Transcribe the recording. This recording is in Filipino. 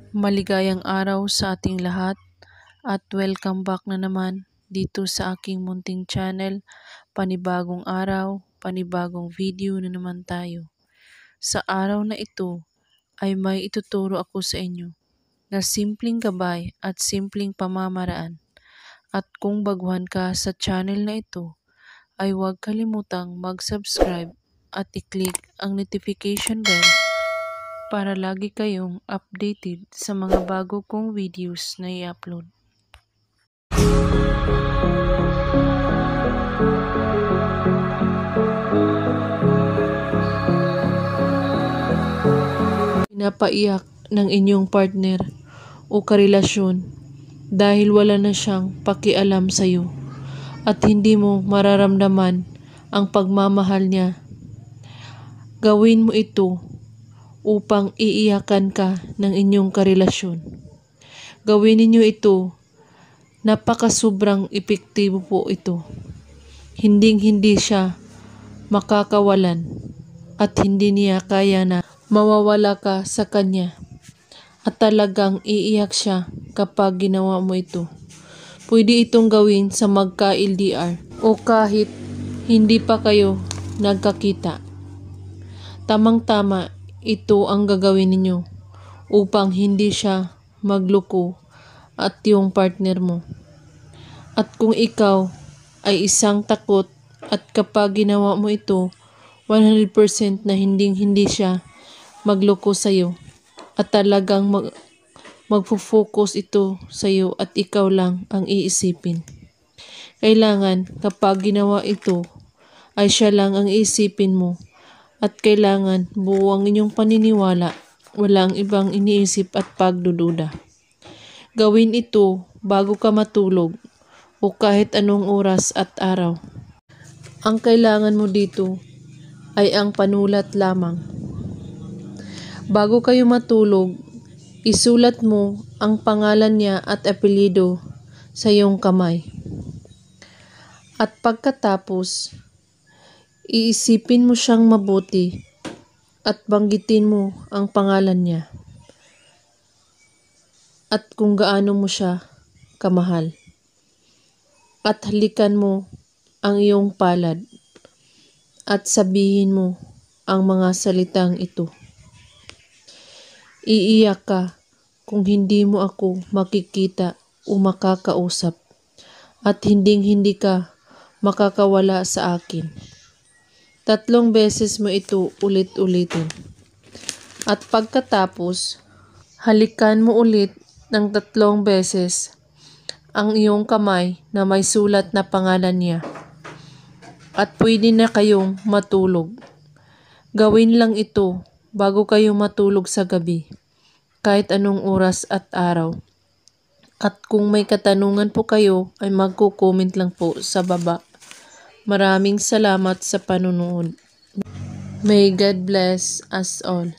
Maligayang araw sa ating lahat at welcome back na naman dito sa aking munting channel. Panibagong araw, panibagong video na naman tayo. Sa araw na ito ay may ituturo ako sa inyo na simpleng gabay at simpleng pamamaraan. At kung baguhan ka sa channel na ito, ay huwag kalimutang mag-subscribe at i-click ang notification bell para lagi kayong updated sa mga bago kong videos na i-upload. Pinapaiyak ng inyong partner o karelasyon dahil wala na siyang pakialam sa iyo at hindi mo mararamdaman ang pagmamahal niya. Gawin mo ito upang iiyakan ka ng inyong karelasyon. Gawin ninyo ito, napakasobrang epektibo po ito. Hindi siya makakawalan at hindi niya kaya na mawawala ka sa kanya. At talagang iiyak siya kapag ginawa mo ito. Pwede itong gawin sa magka-LDR o kahit hindi pa kayo nagkakita. Tamang-tama ito ang gagawin ninyo upang hindi siya magloko at yung partner mo. At kung ikaw ay isang takot at kapag ginawa mo ito, 100% na hindi siya magloko sa iyo at talagang magfo-focus ito sa iyo at ikaw lang ang iisipin. Kailangan kapag ginawa ito ay siya lang ang iisipin mo. At kailangan buo ang inyong paniniwala, walang ibang iniisip at pagdududa. Gawin ito bago ka matulog o kahit anong oras at araw. Ang kailangan mo dito ay ang panulat lamang. Bago kayo matulog, isulat mo ang pangalan niya at apelyido sa iyong kamay. At pagkatapos, iisipin mo siyang mabuti at banggitin mo ang pangalan niya at kung gaano mo siya kamahal. At halikan mo ang iyong palad at sabihin mo ang mga salitang ito. Iiyak ka kung hindi mo ako makikita o makakausap at hindi ka makakawala sa akin. 3 beses mo ito ulit-ulitin. At pagkatapos, halikan mo ulit ng 3 beses ang iyong kamay na may sulat na pangalan niya. At pwede na kayong matulog. Gawin lang ito bago kayo matulog sa gabi, kahit anong oras at araw. At kung may katanungan po kayo, ay magko-comment lang po sa baba. Maraming salamat sa panunood. May God bless us all.